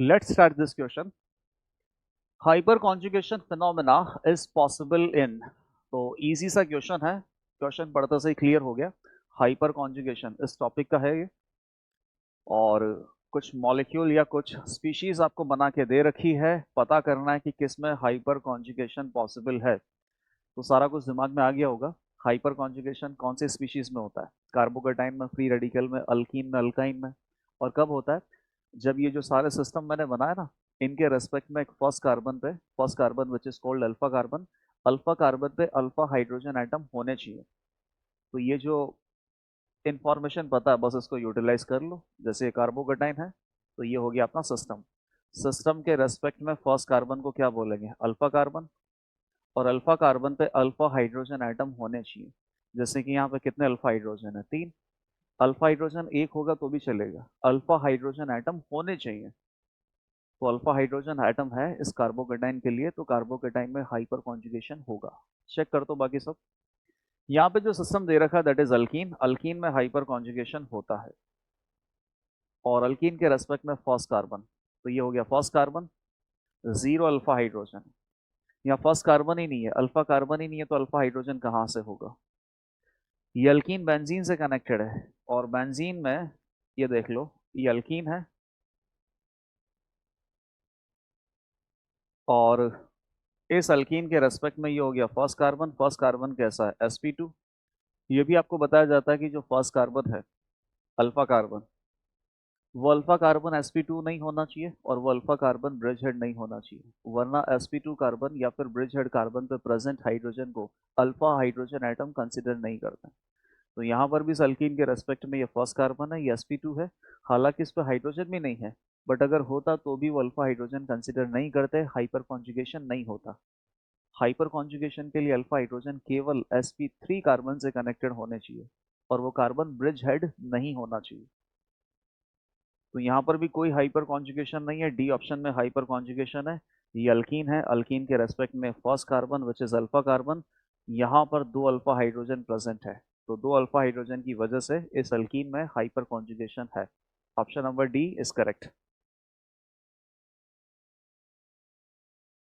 Let's start this question. Hyperconjugation phenomena is possible in, तो easy सा question है, question पढ़ते से ही क्लियर हो गया। हाइपर कॉन्जुगेशन इस टॉपिक का है ये, और कुछ मॉलिक्यूल या कुछ स्पीशीज आपको बना के दे रखी है, पता करना है कि किस में हाइपर कॉन्जुगेशन पॉसिबल है। तो सारा कुछ दिमाग में आ गया होगा। हाइपर कॉन्जुगेशन कौन से स्पीशीज में होता है? कार्बोकेटाइन में, फ्री रेडिकल में, अल्कीन में, अल्काइन में। और कब होता है? जब ये जो सारे सिस्टम मैंने बनाया ना, इनके रेस्पेक्ट में एक first carbon which is called alpha carbon पे अल्फा हाइड्रोजन एटम होने चाहिए। तो ये जो इंफॉर्मेशन पता है बस इसको यूटिलाइज कर लो। जैसे कार्बोकेटाइन है तो ये हो गया अपना सिस्टम। सिस्टम के रेस्पेक्ट में फर्स्ट कार्बन को क्या बोलेंगे? Alpha carbon. और अल्फा कार्बन पे अल्फा हाइड्रोजन एटम होने चाहिए। जैसे कि यहाँ पे कितने अल्फा हाइड्रोजन है? 3। अल्फा हाइड्रोजन एक होगा तो भी चलेगा, अल्फा हाइड्रोजन एटम होने चाहिए। तो अल्फा हाइड्रोजन एटम है इस कार्बोकेटाइन के लिए, तो कार्बोकेटाइन में हाइपर कॉन्जुगेशन होगा। चेक कर दो बाकी सब। यहाँ पे जो सिस्टम दे रखा है दैट इज अल्कीन, अल्कीन में हाइपर कॉन्जुगेशन होता है। और अल्कीन के रेस्पेक्ट में फर्स्ट कार्बन, तो ये हो गया फर्स्ट कार्बन, 0 अल्फा हाइड्रोजन। यहाँ फर्स्ट कार्बन ही नहीं है, अल्फा कार्बन ही नहीं है, तो अल्फा हाइड्रोजन कहाँ से होगा? ये अल्कीन बेंजीन से कनेक्टेड है, और बेंजीन में ये देख लो, ये अल्कीन है, और इस अल्कीन के रेस्पेक्ट में ये हो गया फर्स्ट कार्बन। फर्स्ट कार्बन कैसा है? sp2। ये भी आपको बताया जाता है कि जो फर्स्ट कार्बन है अल्फा कार्बन, वो अल्फा कार्बन sp2 नहीं होना चाहिए, और वो अल्फा कार्बन ब्रिज हेड नहीं होना चाहिए, वरना sp2 कार्बन या फिर ब्रिज हेड कार्बन पे प्रेजेंट हाइड्रोजन को अल्फा हाइड्रोजन एटम कंसिडर नहीं करते। तो यहाँ पर भी इस अल्कीन के रेस्पेक्ट में ये फर्स्ट कार्बन है, ये sp2 है। हालांकि इस पर हाइड्रोजन भी नहीं है, बट अगर होता तो भी वो अल्फा हाइड्रोजन कंसिडर नहीं करते, हाइपर कॉन्जुगेशन नहीं होता। हाइपर कॉन्जुगेशन के लिए अल्फा हाइड्रोजन केवल sp3 कार्बन से कनेक्टेड होने चाहिए, और वो कार्बन ब्रिज हेड नहीं होना चाहिए। तो यहाँ पर भी कोई हाइपर कॉन्जुगेशन नहीं है, डी ऑप्शन में हाइपर कॉन्जुगेशन है। ये अल्कीन है, अल्कीन के रेस्पेक्ट में first carbon which is alpha carbon, यहाँ पर 2 अल्फा हाइड्रोजन प्रेजेंट है, तो 2 अल्फा हाइड्रोजन की वजह से इस अल्कीन में हाइपर कॉन्जुगेशन है। Option number D is correct.